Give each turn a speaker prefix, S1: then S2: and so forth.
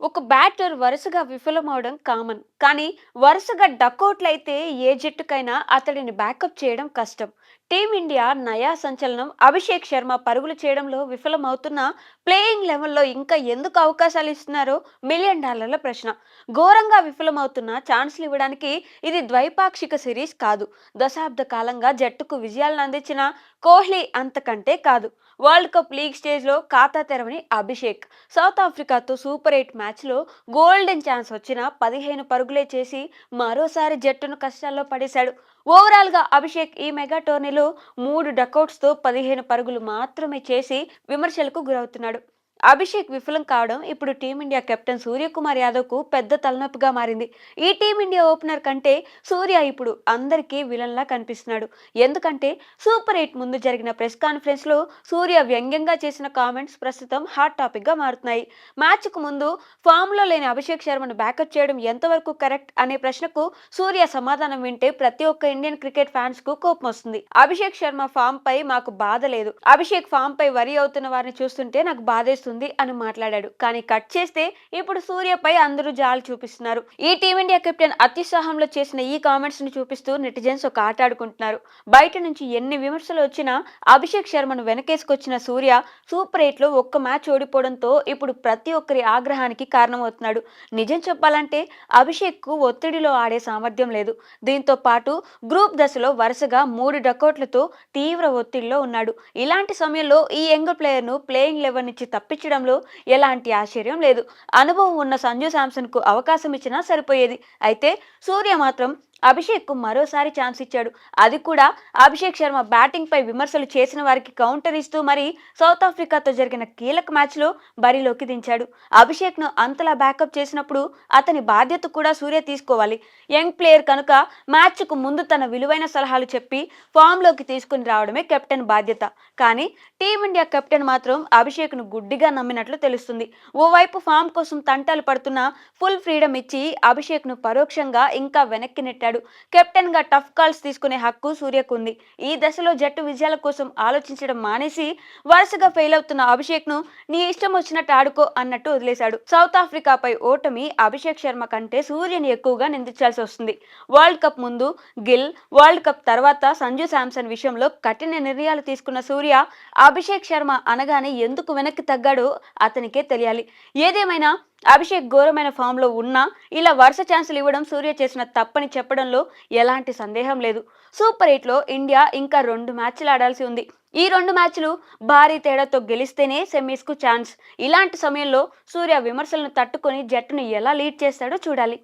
S1: ఒక బ్యాటర్ వరుసగా విఫలమవడం కామన్. కానీ వరుసగా డకౌట్లయితే ఏ జట్టుకైనా అతడిని బ్యాకప్ చేయడం కష్టం. టీమిండియా నయా సంచలనం అభిషేక్ శర్మ పరుగులు చేయడంలో విఫలమవుతున్న ప్లేయింగ్ లెవెల్లో ఇంకా ఎందుకు అవకాశాలు ఇస్తున్నారో మిలియన్ డాలర్ల ప్రశ్న. ఘోరంగా విఫలమవుతున్న ఛాన్స్లు ఇవ్వడానికి ఇది ద్వైపాక్షిక సిరీస్ కాదు. దశాబ్ద కాలంగా జట్టుకు విజయాలను అందించిన కోహ్లీ అంతకంటే కాదు. వరల్డ్ కప్ లీగ్ స్టేజ్లో ఖాతా తెరవని అభిషేక్ సౌత్ ఆఫ్రికాతో సూపర్ 8 మ్యాచ్లో గోల్డెన్ ఛాన్స్ వచ్చిన 15 పరుగులే చేసి మరోసారి జట్టును కష్టాల్లో పడేశాడు. ఓవరాల్గా అభిషేక్ ఈ మెగా టోర్నీలో 3 డకౌట్స్తో 15 పరుగులు మాత్రమే చేసి విమర్శలకు గురవుతున్నాడు. అభిషేక్ విఫలం కావడం ఇప్పుడు టీమిండియా కెప్టెన్ సూర్యకుమార్ యాదవ్కు పెద్ద తలనొప్పిగా మారింది. ఈ టీమిండియా ఓపెనర్ కంటే సూర్య ఇప్పుడు అందరికీ విలన్లా కనిపిస్తున్నాడు. ఎందుకంటే సూపర్ 8 ముందు జరిగిన ప్రెస్ కాన్ఫరెన్స్లో సూర్య వ్యంగ్యంగా చేసిన కామెంట్స్ ప్రస్తుతం హాట్ టాపిక్గా మారుతున్నాయి. మ్యాచ్కు ముందు ఫామ్లో లేని అభిషేక్ శర్మను బ్యాకప్ చేయడం ఎంతవరకు కరెక్ట్ అనే ప్రశ్నకు సూర్య సమాధానం వింటే ప్రతి ఒక్క ఇండియన్ క్రికెట్ ఫ్యాన్స్ కు కోపం వస్తుంది. అభిషేక్ శర్మ ఫామ్ పై మాకు బాధ లేదు. అభిషేక్ ఫామ్ పై వరి అవుతున్న వారిని చూస్తుంటే నాకు బాధేస్తుంది అని మాట్లాడాడు. కానీ కట్ చేస్తే ఇప్పుడు సూర్యపై అందరూ జాలి చూపిస్తున్నారు. ఈ టీమిండియా కెప్టెన్ అత్యుత్సాహంలో చేసిన ఈ కామెంట్స్ ని చూపిస్తూ నెటిజన్స్ ఒక ఆట ఆడుకుంటున్నారు. బయట నుంచి ఎన్ని విమర్శలు వచ్చినా అభిషేక్ శర్మను వెనకేసుకొచ్చిన సూర్య సూపర్ 8 లో ఒక్క మ్యాచ్ ఓడిపోవడంతో ఇప్పుడు ప్రతి ఒక్కరి ఆగ్రహానికి కారణమవుతున్నాడు. నిజం చెప్పాలంటే అభిషేక్ కు ఒత్తిడిలో ఆడే సామర్థ్యం లేదు. దీంతో పాటు గ్రూప్ దశలో వరుసగా 3 డకౌట్లతో తీవ్ర ఒత్తిడిలో ఉన్నాడు. ఇలాంటి సమయంలో ఈ యంగ్ ప్లేయర్ ను ప్లేయింగ్ లెవెన్ నుంచి తప్పించడంలో ఎలాంటి ఆశ్చర్యం లేదు. అనుభవం ఉన్న సంజు శాంసన్ కు అవకాశం ఇచ్చినా సరిపోయేది. అయితే సూర్య మాత్రం అభిషేక్ కు మరోసారి ఛాన్స్ ఇచ్చాడు. అది కూడా అభిషేక్ శర్మ బ్యాటింగ్ పై విమర్శలు చేసిన వారికి కౌంటర్ ఇస్తూ మరి సౌత్ ఆఫ్రికాతో జరిగిన కీలక మ్యాచ్ లో బరిలోకి దించాడు. అభిషేక్ ను అంతలా బ్యాకప్ చేసినప్పుడు అతని బాధ్యత కూడా సూర్య తీసుకోవాలి. యంగ్ ప్లేయర్ కనుక మ్యాచ్ కు ముందు తన విలువైన సలహాలు చెప్పి ఫామ్ లోకి తీసుకుని రావడమే కెప్టెన్ బాధ్యత. కానీ టీమిండియా కెప్టెన్ మాత్రం అభిషేక్ ను గుడ్డిగా నమ్మినట్లు తెలుస్తుంది. ఓవైపు ఫామ్ కోసం తంటాలు పడుతున్న ఫుల్ ఫ్రీడమ్ ఇచ్చి అభిషేక్ ను పరోక్షంగా ఇంకా వెనక్కి నెట్టాడు. కెప్టెన్ గా టఫ్ కాల్స్ తీసుకునే హక్కు సూర్యకు ఉంది. ఈ దశలో జట్టు విజయాల కోసం ఆలోచించడం మానేసి వరుసగా ఫెయిల్ అవుతున్న అభిషేక్ ను నీ ఇష్టం వచ్చినట్టు ఆడుకో అన్నట్టు వదిలేశాడు. సౌత్ ఆఫ్రికాపై ఓటమి అభిషేక్ శర్మ కంటే సూర్యని ఎక్కువగా నిందించాల్సి వస్తుంది. వరల్డ్ కప్ ముందు గిల్, వరల్డ్ కప్ తర్వాత సంజు శాంసన్ విషయంలో కఠిన నిర్ణయాలు తీసుకున్న సూర్య అభిషేక్ శర్మ అనగానే ఎందుకు వెనక్కి తగ్గాడో అతనికే తెలియాలి. ఏదేమైనా అభిషేక్ ఘోరమైన ఫామ్ లో ఉన్నా ఇలా వరుస ఛాన్సులు ఇవ్వడం సూర్య చేసిన తప్పని చెప్పడంలో ఎలాంటి సందేహం లేదు. సూపర్ 8 లో ఇండియా ఇంకా 2 మ్యాచ్లు ఆడాల్సి ఉంది. ఈ 2 మ్యాచ్లు భారీ తేడాతో గెలిస్తేనే సెమీస్ కు ఛాన్స్. ఇలాంటి సమయంలో సూర్య విమర్శలను తట్టుకొని జట్టును ఎలా లీడ్ చేస్తాడో చూడాలి.